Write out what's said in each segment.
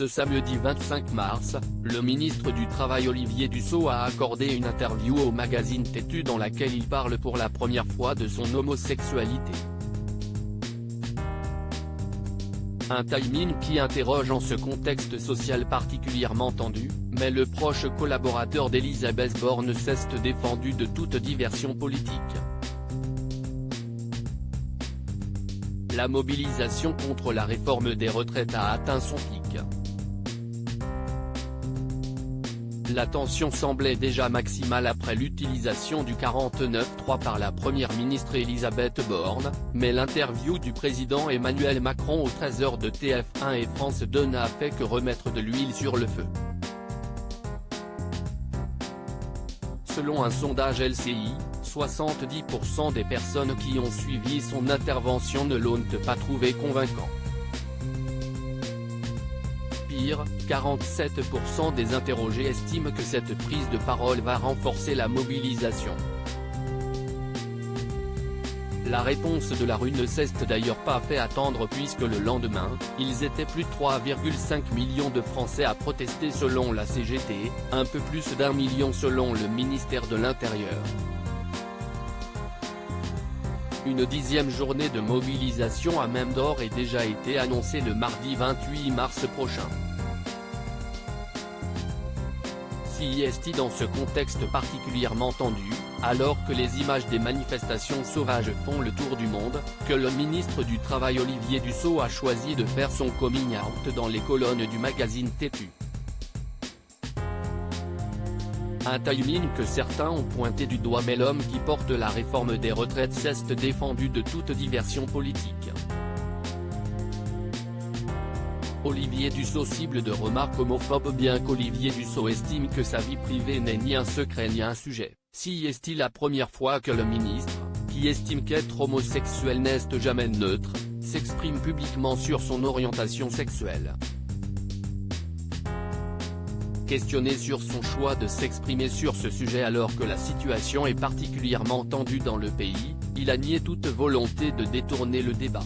Ce samedi 25 mars, le ministre du Travail Olivier Dussopt a accordé une interview au magazine Tétu dans laquelle il parle pour la première fois de son homosexualité. Un timing qui interroge en ce contexte social particulièrement tendu, mais le proche collaborateur d'Elisabeth Borne s'est défendu de toute diversion politique. La mobilisation contre la réforme des retraites a atteint son pic. La tension semblait déjà maximale après l'utilisation du 49.3 par la première ministre Elisabeth Borne, mais l'interview du président Emmanuel Macron aux 13h de TF1 et France 2 n'a fait que remettre de l'huile sur le feu. Selon un sondage LCI, 70% des personnes qui ont suivi son intervention ne l'ont pas trouvé convaincant. Pire, 47% des interrogés estiment que cette prise de parole va renforcer la mobilisation. La réponse de la rue ne s'est d'ailleurs pas fait attendre puisque le lendemain, ils étaient plus de 3,5 millions de Français à protester selon la CGT, un peu plus d'1 million selon le ministère de l'Intérieur. Une 10e journée de mobilisation à même d'or est déjà été annoncée le mardi 28 mars prochain. Si est dans ce contexte particulièrement tendu, alors que les images des manifestations sauvages font le tour du monde, que le ministre du Travail Olivier Dussopt a choisi de faire son coming out dans les colonnes du magazine Tétu. Un timing que certains ont pointé du doigt mais l'homme qui porte la réforme des retraites s'est défendu de toute diversion politique. Olivier Dussopt cible de remarques homophobes. Bien qu'Olivier Dussopt estime que sa vie privée n'est ni un secret ni un sujet, si est-il la première fois que le ministre, qui estime qu'être homosexuel n'est jamais neutre, s'exprime publiquement sur son orientation sexuelle. Questionné sur son choix de s'exprimer sur ce sujet alors que la situation est particulièrement tendue dans le pays, il a nié toute volonté de détourner le débat.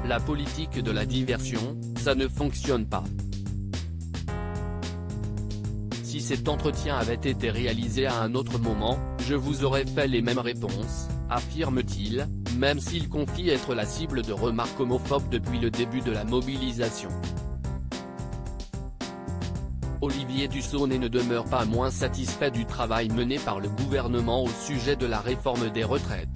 La politique de la diversion, ça ne fonctionne pas. Si cet entretien avait été réalisé à un autre moment, je vous aurais fait les mêmes réponses, affirme-t-il, même s'il confie être la cible de remarques homophobes depuis le début de la mobilisation. Olivier Dussopt ne demeure pas moins satisfait du travail mené par le gouvernement au sujet de la réforme des retraites.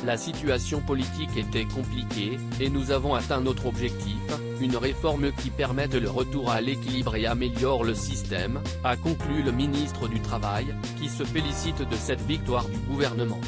La situation politique était compliquée, et nous avons atteint notre objectif, une réforme qui permette le retour à l'équilibre et améliore le système, a conclu le ministre du Travail, qui se félicite de cette victoire du gouvernement.